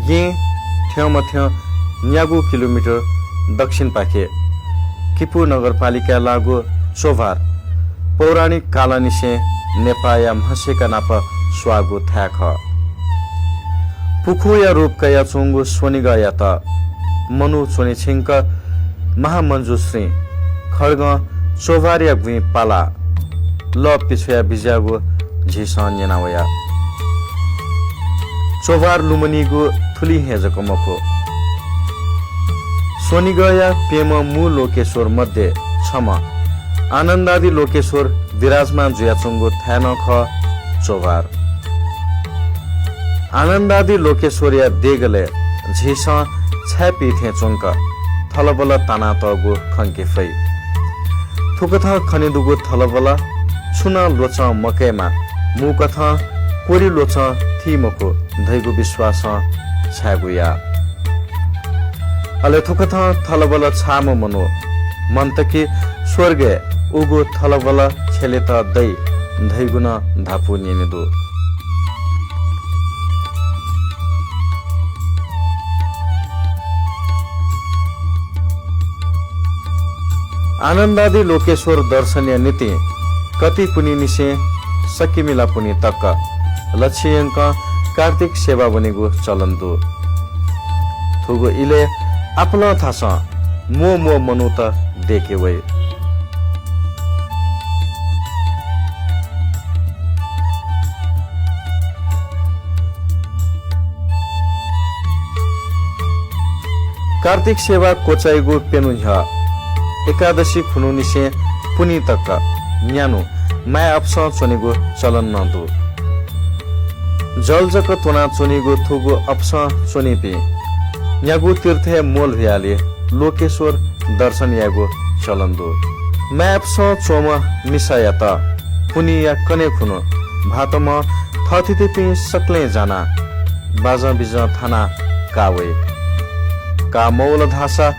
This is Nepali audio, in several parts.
गे ठ्याउमा न्यागु किलोमिटर दक्षिण पाखे किपु नगरपालिका लागु चोभार पौराणिक कालनिसे नेपाया महसेका नाप स्वागु थ्याख पुखु या रूपका या चुङ्गु सोनिगा या त मनु चोनि छिङ्क महामन्जु श्री खड्ग चोभार या गुई पाला ल पिछया बिजागु झिसन यनावया चोभार लुमनीगु थुली हेजको मखो सोनिगया पेम मु लोकेश्वर मध्ये छम आनन्दादि लोकेश्वर विराजमान जुयाचुङ्गु थ्यान ख चोभार आनन्दादि लोकेश्वर या देगले झिस छ्यापी थे चुङ्क थलबल ताना तगु खङ्केफै थुकथ खनिदुगु थलबल छुन लोच मकैमा मुकथ कोरी लोच थिमको धैगु विश्वास छ्यागुया अले थुकथ थलबल छाम मनो मन्तकी स्वर्गे उगु थलबल छेले त दै धैगुन धापु निनिदु आनन्दादि लोकेश्वर दर्शनीय नीति कति पुनि निसे सकिमिला पुनि तक लक्ष्यङ्क कार्तिक सेवा बनेगु चलन्दु थुगु इले आफ्नो थास मो मनु त देखे वै कार्तिक सेवा कोचाइगु पेनु झ एकादशी खुनुनिसे पुनि तक न्यानु माया अप्स चोनिगु चलन नदु जलजक तोना चोनिगु थुगु अप्स चोनिपि न्यागु तीर्थ मोल भ्याले लोकेश्वर दर्शन यागु चलन्दु माया अप्स चोम मिसाया त पुनि या कने खुनु भातम थथितिपि सक्ले जाना बाजा बिज थाना कावे का मौल धासा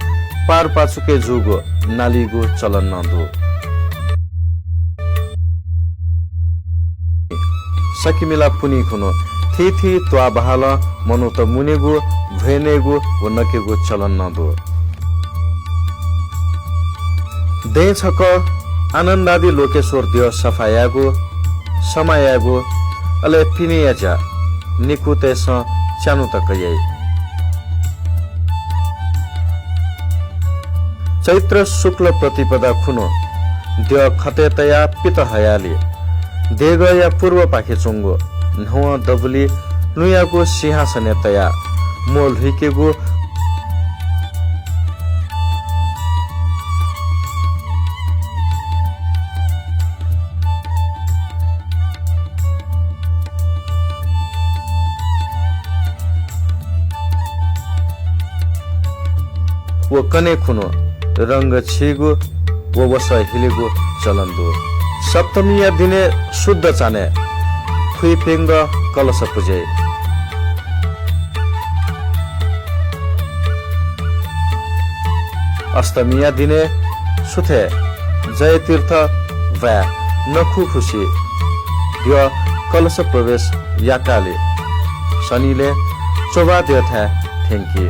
पार पाचुके जुगु नालीगु चलन नदु सकिमिला पुनि खुनु थी त्वा बहाल मनु त मुनेगु भ्वेनेगु वनकेगु चलन नदु दे छक आनन्दादि लोकेश्वर दियो सफायागु समायागु अले पिनियाजा निकुतेस च्यानु तक यई चैत्र शुक्ल प्रतिपदा खुनो द्य खतेतया पित हयाली देग या पूर्व पाखे चुङ्गो नौ दबुली नुयाको सिंहासनतया मोल हिकेगु वो कने खुनो रंग छिगु वो वस हिलेगु चलन्दु सप्तमीया दिने शुद्ध चाने खुइपेङ्ग कलश पुजे अष्टमीया दिने सुथे जय तीर्थ वा नखु खुसी यो कलश प्रवेश याकाले शनिले चोबा देथा थ्याङ्की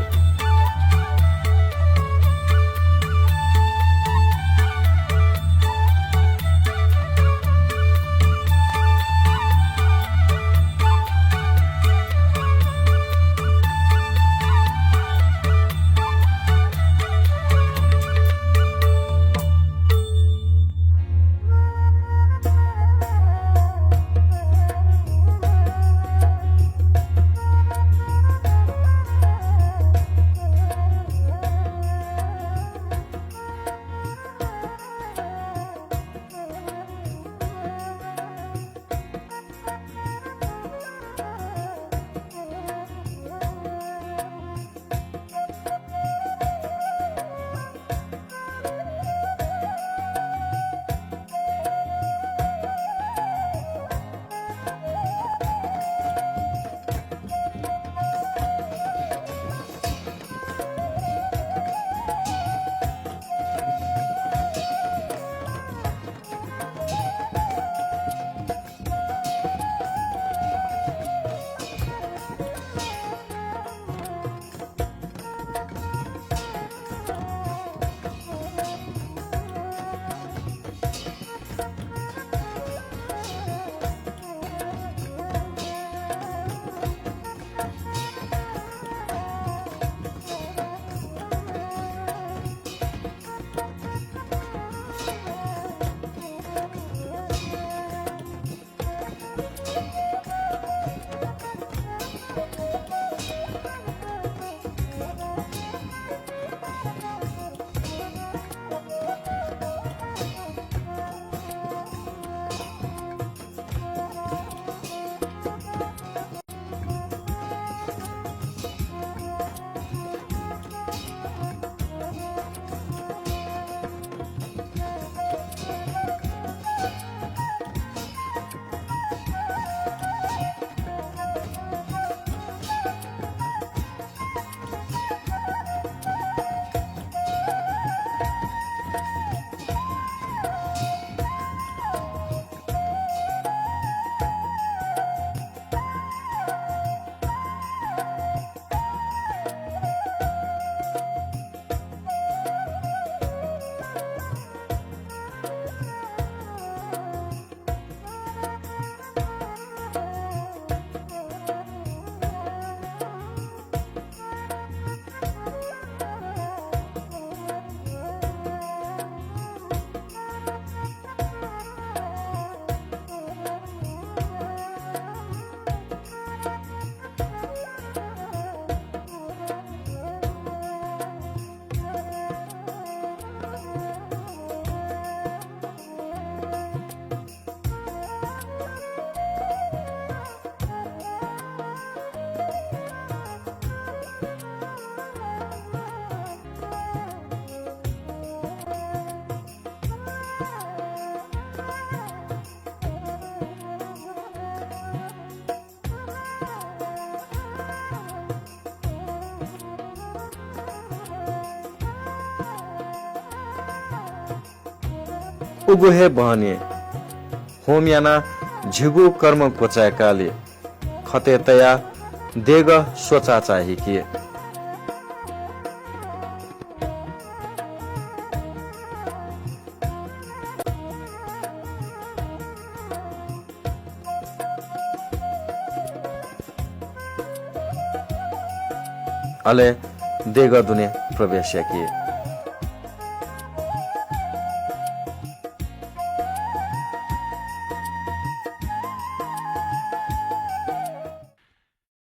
उगो हे बहने होम याना झिगु कर्म कोचाकाले खते तया देग सोचा चाहिँ कि अले देग दुने प्रवेश कि